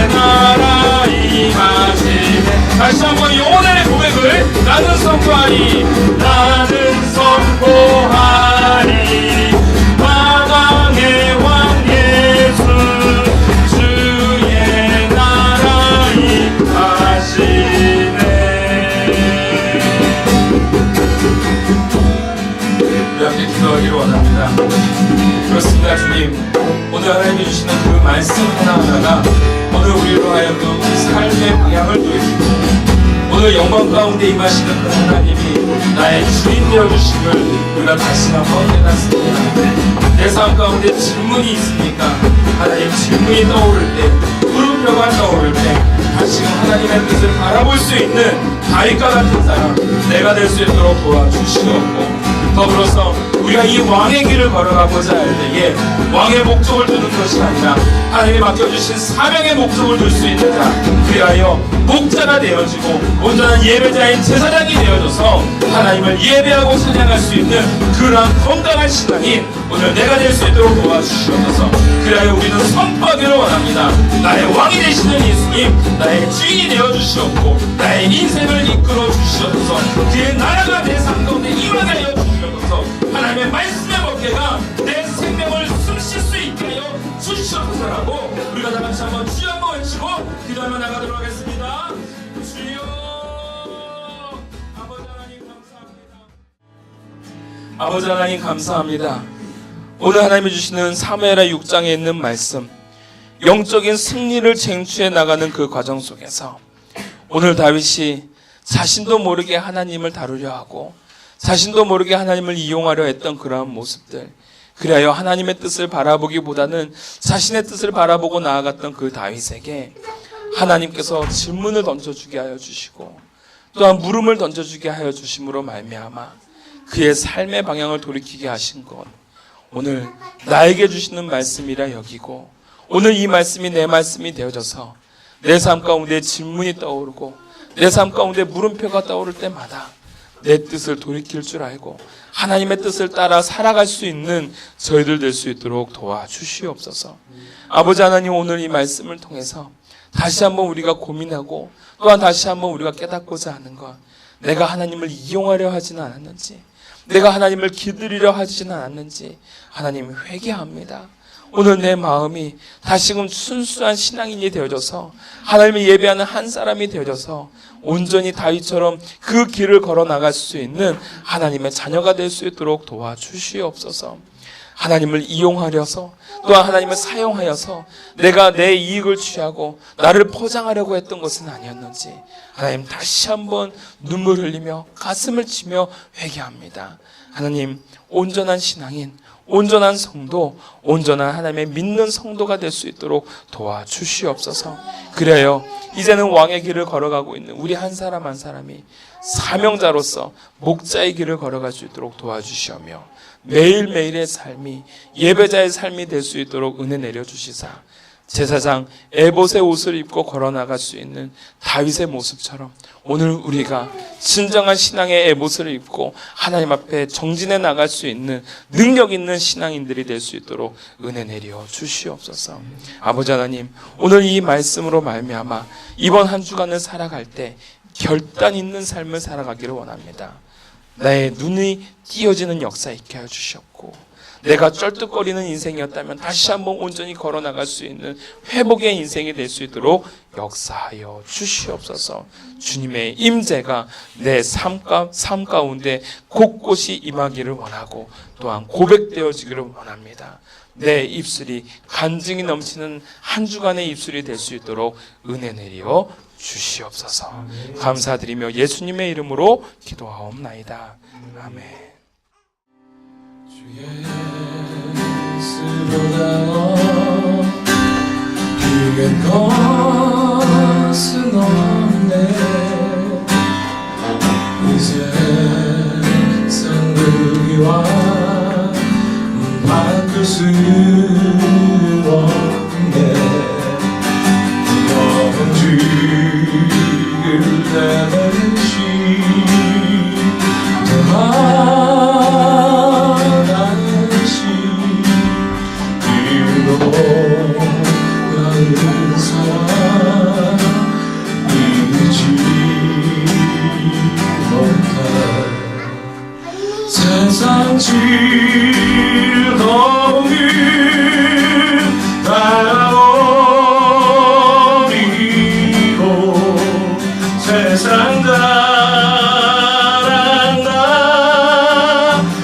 나라 임하시네. 다시 한번 영혼의 고백을. 나는 선포하리. 나는 선포하리. 만왕의 왕 예수 주의 나라 임하시네. 우리 함께 기도하기를 원합니다. 그렇습니다. 주님, 오늘 하나님이 주시는 그 말씀 하나하나가 오늘 우리로 하여금 삶의 방향을 보여주고, 오늘 영광 가운데 임하시는 그 하나님이 나의 주인 되어주심을 우리가 다시 한번 깨닫습니다. 내 삶 가운데 질문이 있습니까? 하나님, 질문이 떠오를 때, 물음표가 떠오를 때 다시금 하나님의 뜻을 바라볼 수 있는 다윗과 같은 사람, 내가 될 수 있도록 도와주시옵고, 더불어서 우리가 이 왕의 길을 걸어가고자 할 때에 왕의 목적을 두는 것이 아니라 하나님이 맡겨주신 사명의 목적을 둘 수 있는 자, 그리하여 목자가 되어지고 온전한 예배자인 제사장이 되어져서 하나님을 예배하고 찬양할 수 있는 그러한 건강한 신앙이 오늘 내가 될 수 있도록 도와주시옵소서. 그리하여 우리는 선포하기를 원합니다. 나의 왕이 되시는 예수님, 나의 주인이 되어주시옵고 나의 인생을 이끌어 주시옵소서. 그의 나라가 내 삶 가운데 임하게 하여 주시옵소서. 하나님의 말씀의 법궤가 내 생명을 숨쉴 수 있게 하여 주시옵소서라고 우리가 아버지 하나님 감사합니다. 오늘 하나님이 주시는 사무엘하 6장에 있는 말씀, 영적인 승리를 쟁취해 나가는 그 과정 속에서 오늘 다윗이 자신도 모르게 하나님을 다루려 하고 자신도 모르게 하나님을 이용하려 했던 그러한 모습들, 그리하여 하나님의 뜻을 바라보기보다는 자신의 뜻을 바라보고 나아갔던 그 다윗에게 하나님께서 질문을 던져주게 하여 주시고 또한 물음을 던져주게 하여 주심으로 말미암아 그의 삶의 방향을 돌이키게 하신 것, 오늘 나에게 주시는 말씀이라 여기고 오늘 이 말씀이 내 말씀이 되어져서 내 삶 가운데 질문이 떠오르고 내 삶 가운데 물음표가 떠오를 때마다 내 뜻을 돌이킬 줄 알고 하나님의 뜻을 따라 살아갈 수 있는 저희들 될 수 있도록 도와주시옵소서. 아버지 하나님, 오늘 이 말씀을 통해서 다시 한번 우리가 고민하고 또한 다시 한번 우리가 깨닫고자 하는 것, 내가 하나님을 이용하려 하지는 않았는지, 내가 하나님을 기다리려 하지는 않았는지 하나님 회개합니다. 오늘 내 마음이 다시금 순수한 신앙인이 되어져서 하나님을 예배하는 한 사람이 되어져서 온전히 다윗처럼 그 길을 걸어 나갈 수 있는 하나님의 자녀가 될 수 있도록 도와주시옵소서. 하나님을 이용하려서 또한 하나님을 사용하여서 내가 내 이익을 취하고 나를 포장하려고 했던 것은 아니었는지 하나님 다시 한번 눈물 흘리며 가슴을 치며 회개합니다. 하나님, 온전한 신앙인, 온전한 성도, 온전한 하나님의 믿는 성도가 될 수 있도록 도와주시옵소서. 그래요, 이제는 왕의 길을 걸어가고 있는 우리 한 사람 한 사람이 사명자로서 목자의 길을 걸어갈 수 있도록 도와주시오며 매일매일의 삶이 예배자의 삶이 될 수 있도록 은혜 내려주시사 제사장 에봇의 옷을 입고 걸어나갈 수 있는 다윗의 모습처럼 오늘 우리가 진정한 신앙의 에봇을 입고 하나님 앞에 정진해 나갈 수 있는 능력 있는 신앙인들이 될 수 있도록 은혜 내려 주시옵소서. 아버지 하나님, 오늘 이 말씀으로 말미암아 이번 한 주간을 살아갈 때 결단 있는 삶을 살아가기를 원합니다. 나의 눈이 띄어지는 역사 있게 해주셨고 내가 쩔뚝거리는 인생이었다면 다시 한번 온전히 걸어나갈 수 있는 회복의 인생이 될 수 있도록 역사하여 주시옵소서. 주님의 임재가 내 삶 가운데 곳곳이 임하기를 원하고 또한 고백되어지기를 원합니다. 내 입술이 간증이 넘치는 한 주간의 입술이 될 수 있도록 은혜 내려 주시옵소서. 감사드리며 예수님의 이름으로 기도하옵나이다. 아멘. 예수보다 비길 것은 없네. 이 세상 의와 바꿀 수 없네. 너는 주를 내버리시 세상 즐거움을 따라버리고 세상 따라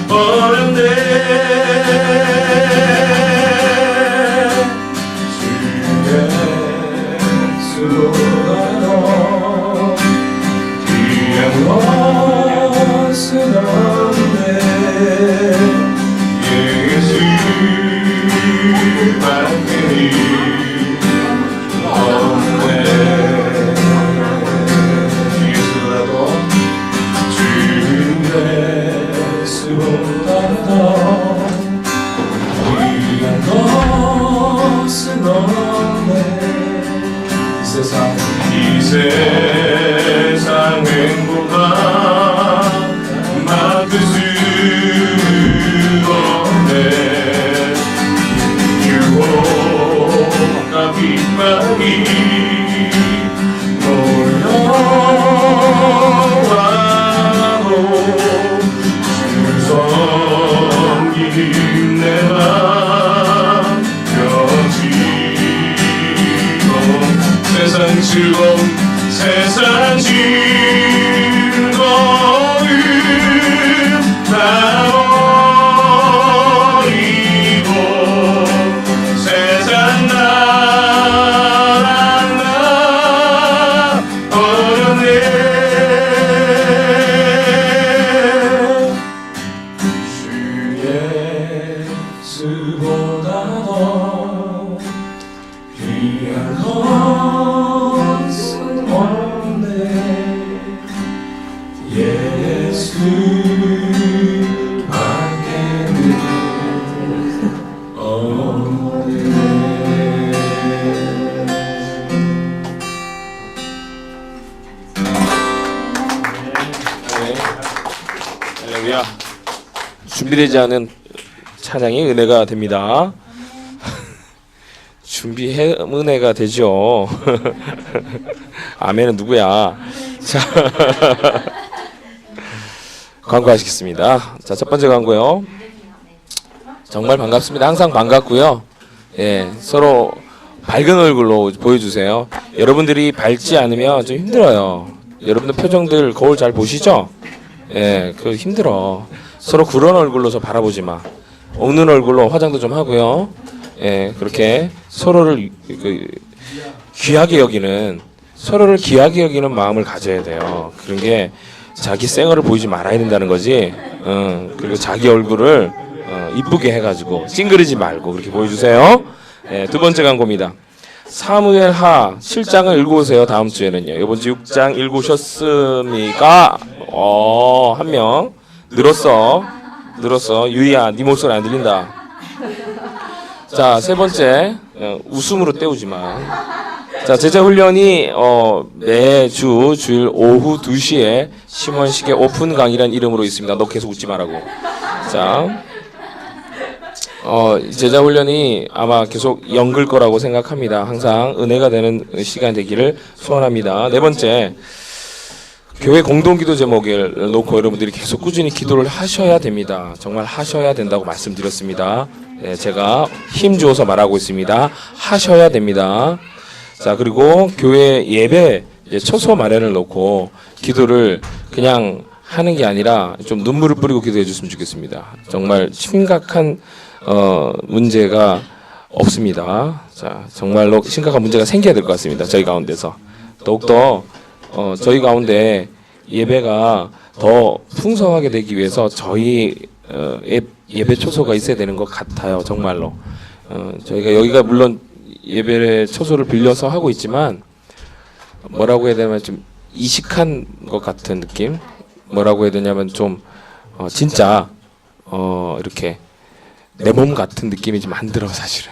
버렸네. 주 예수보다 귀한 것은 없네. 예수만큼이 없네. 예수라도 주인 예수보다 귀한 것은 없네. 이 세상 행복한 막을 수 없네. 유혹과 핍박이 몰려와도 주 섬기는 내 맘 펴지고 세상 즐거움 세상 즐거움 다 수보다 더 귀한 것은 없네 예수 밖에는 없네. 할렐루야. 준비되지 않은 찬양이 은혜가 됩니다. 준비해 은혜가 되죠. 아멘은 누구야? 자, 광고하시겠습니다. 자, 첫 번째 광고요. 정말 반갑습니다. 항상 반갑고요. 예, 서로 밝은 얼굴로 보여주세요. 여러분들이 밝지 않으면 좀 힘들어요. 여러분들 표정들 거울 잘 보시죠? 예, 그 힘들어. 서로 그런 얼굴로 저 바라보지 마. 웃는 얼굴로 화장도 좀 하고요. 예, 그렇게 서로를 귀하게 여기는 서로를 귀하게 여기는 마음을 가져야 돼요. 그런 게 자기 쌩얼을 보이지 말아야 된다는 거지. 그리고 자기 얼굴을 이쁘게 해가지고 찡그리지 말고 그렇게 보여주세요. 예, 두 번째 광고입니다. 사무엘하 7장을 읽어오세요. 다음 주에는요. 이번 주 6장 읽으셨습니까? 한 명 늘었어. 유리야, 네 목소리 안 들린다. 자, 세 번째, 웃음으로 때우지 마. 자, 제자 훈련이 매주 주일 오후 2시에 심원식의 오픈 강의라는 이름으로 있습니다. 너 계속 웃지 말라고. 자, 제자 훈련이 아마 계속 연글 거라고 생각합니다. 항상 은혜가 되는 시간 되기를 소원합니다. 네 번째, 교회 공동기도 제목을 놓고 여러분들이 계속 꾸준히 기도를 하셔야 됩니다. 정말 하셔야 된다고 말씀드렸습니다. 네, 제가 힘주어서 말하고 있습니다. 하셔야 됩니다. 자, 그리고 교회 예배 처소 마련을 놓고 기도를 그냥 하는 게 아니라 좀 눈물을 뿌리고 기도해 줬으면 좋겠습니다. 정말 심각한 문제가 없습니다. 자, 정말로 심각한 문제가 생겨야 될 것 같습니다. 저희 가운데서 더욱더 저희 가운데 예배가 더 풍성하게 되기 위해서 저희 예배 초소가 있어야 되는 것 같아요. 정말로 저희가 여기가 물론 예배 초소를 빌려서 하고 있지만 뭐라고 해야 되냐면 좀 이식한 것 같은 느낌. 뭐라고 해야 되냐면 좀 진짜 이렇게 내 몸 같은 느낌이 좀 안 들어 사실은.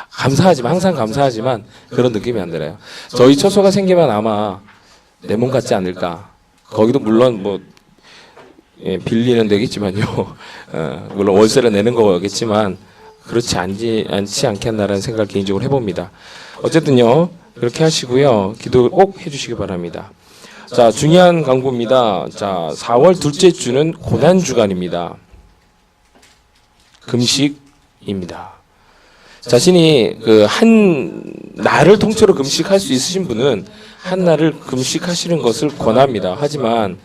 감사하지만 항상 감사하지만 그런 느낌이 안 들어요. 저희 처소가 생기면 아마 내 몸 같지 않을까. 거기도 물론 뭐 빌리는 데겠지만요. 물론 월세를 내는 거겠지만 그렇지 않지 않겠나라는 생각을 개인적으로 해봅니다. 어쨌든요 그렇게 하시고요. 기도 꼭 해주시기 바랍니다. 자, 중요한 광고입니다. 자, 4월 둘째 주는 고난 주간입니다. 금식입니다. 자신이 그 한 날을 통째로 금식할 수 있으신 분은 한 날을 금식하시는 것을 권합니다. 하지만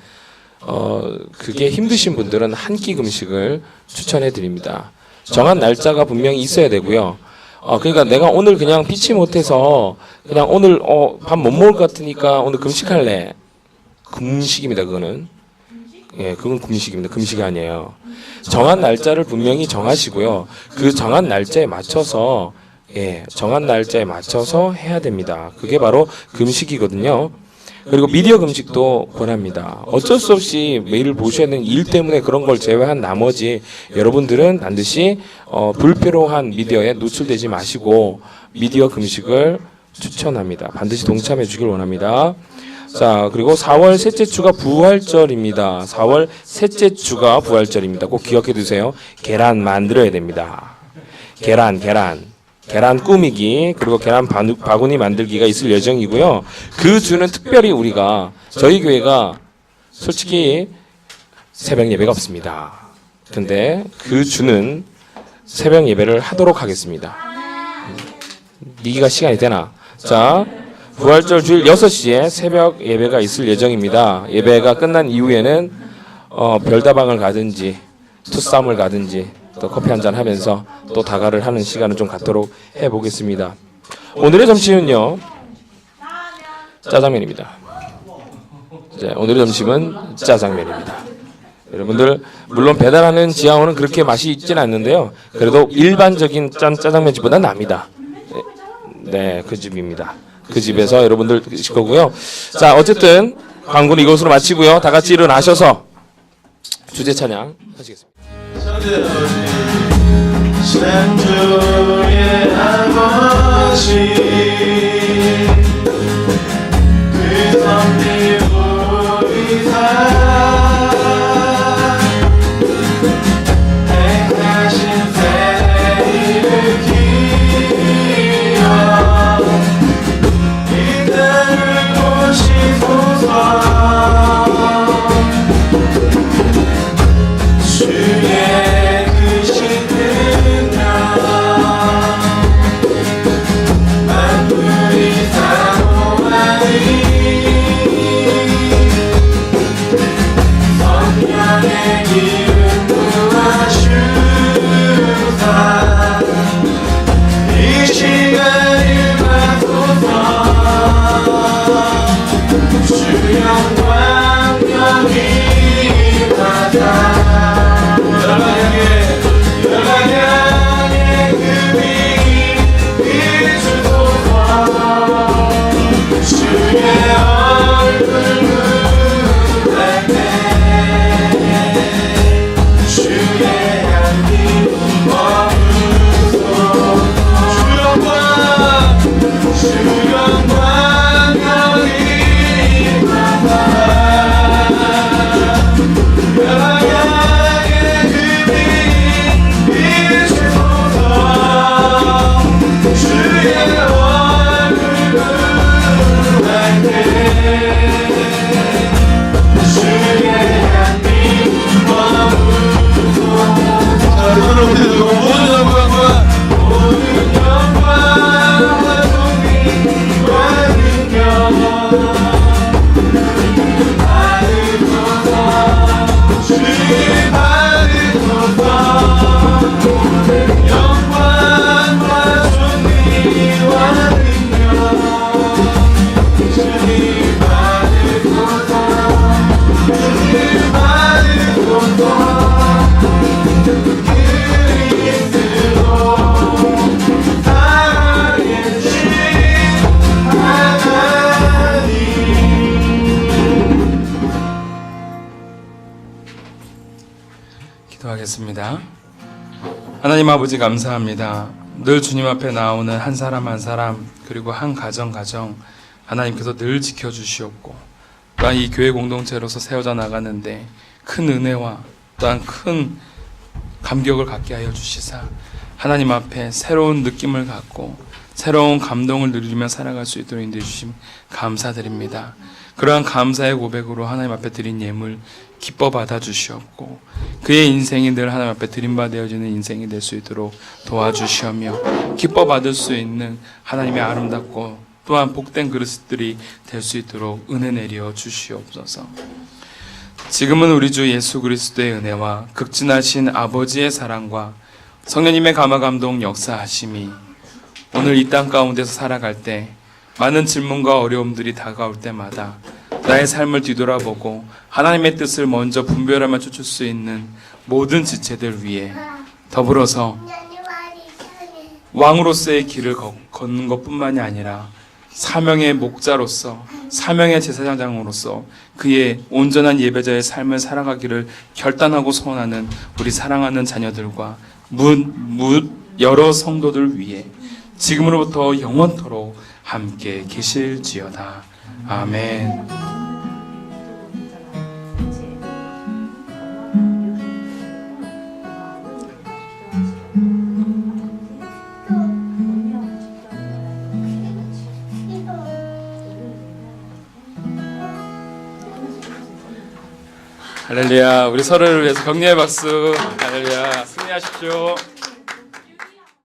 그게 힘드신 분들은 한 끼 금식을 추천해 드립니다. 정한 날짜가 분명히 있어야 되고요. 그러니까 내가 오늘 그냥 피치 못해서 그냥 오늘 밥 못 먹을 것 같으니까 오늘 금식할래. 금식입니다. 그거는. 예, 그건 금식입니다. 금식이 아니에요. 정한 날짜를 분명히 정하시고요. 그 정한 날짜에 맞춰서 정한 날짜에 맞춰서 해야 됩니다. 그게 바로 금식이거든요. 그리고 미디어 금식도 권합니다. 어쩔 수 없이 매일 보셔야 되는 일 때문에 그런 걸 제외한 나머지 여러분들은 반드시 불필요한 미디어에 노출되지 마시고 미디어 금식을 추천합니다. 반드시 동참해 주길 원합니다. 자, 그리고 4월 셋째 주가 부활절입니다. 4월 셋째 주가 부활절입니다. 꼭 기억해 두세요. 계란 만들어야 됩니다. 계란 꾸미기, 그리고 계란 바구니 만들기가 있을 예정이고요. 그 주는 특별히 우리가, 저희 교회가 솔직히 새벽 예배가 없습니다. 근데 그 주는 새벽 예배를 하도록 하겠습니다. 니기가 시간이 되나? 자, 부활절 주일 6시에 새벽 예배가 있을 예정입니다. 예배가 끝난 이후에는 별다방을 가든지 투썸을 가든지 또 커피 한잔 하면서 또 다가를 하는 시간을 좀 갖도록 해보겠습니다. 오늘의 점심은요, 짜장면입니다. 오늘의 점심은 짜장면입니다. 여러분들 물론 배달하는 지하호는 그렇게 맛이 있지는 않는데요. 그래도 일반적인 짜장면 집보다 납니다. 네, 그 집입니다. 그 집에서 여러분들 드실 거고요. 자, 어쨌든 광고는 이것으로 마치고요. 다 같이 일어나셔서 주제 찬양 하시겠습니다. 창조의 아버지 그 성리 보이사 행하신 세례 일으키어 이 땅을 보시소서 주의 크신 능력 만물이 사모하니 성령의 기름 부어주사 이 시간을 마소서 주 영광 여기 받아 열방향의 그 빛 비추소서 주의 얼굴 눈할 때 주의 향기 머무소서 주 영광 여기 받아 열방향의 그 빛 비추소서 주의 얼굴 눈할 때 주의 향기 머무소서 자, 우리 손을 높이 들고 모든 영광과 존귀와 능력 받으소서 주님 받으소서 영광과 존귀와 능력 주님 받으소서 주님 받으소서 그리스도 살아계신 하나님 기도하겠습니다. 하나님 아버지 감사합니다. 늘 주님 앞에 나오는 한 사람 한 사람 그리고 한 가정 하나님께서 늘 지켜주시옵고 또한 이 교회 공동체로서 세워져 나가는데 큰 은혜와 또한 큰 감격을 갖게 하여 주시사 하나님 앞에 새로운 느낌을 갖고 새로운 감동을 누리며 살아갈 수 있도록 인도해 주심 감사드립니다. 그러한 감사의 고백으로 하나님 앞에 드린 예물 기뻐 받아 주시옵고 그의 인생이 늘 하나님 앞에 드림받아지는 인생이 될 수 있도록 도와주시오며 기뻐 받을 수 있는 하나님의 아름답고 또한 복된 그릇들이 될 수 있도록 은혜 내려 주시옵소서. 지금은 우리 주 예수 그리스도의 은혜와 극진하신 아버지의 사랑과 성령님의 감화감동 역사하심이 오늘 이 땅 가운데서 살아갈 때 많은 질문과 어려움들이 다가올 때마다 나의 삶을 뒤돌아보고 하나님의 뜻을 먼저 분별하며 쫓을 수 있는 모든 지체들 위해 더불어서 왕으로서의 길을 걷는 것뿐만이 아니라 사명의 목자로서 사명의 제사장으로서 그의 온전한 예배자의 삶을 살아가기를 결단하고 소원하는 우리 사랑하는 자녀들과 여러 성도들 위해 지금으로부터 영원토록 함께 계실지어다. 아멘. 할렐루야. 우리 서로를 위해서 격려의 박수. 할렐루야. 승리하십시오.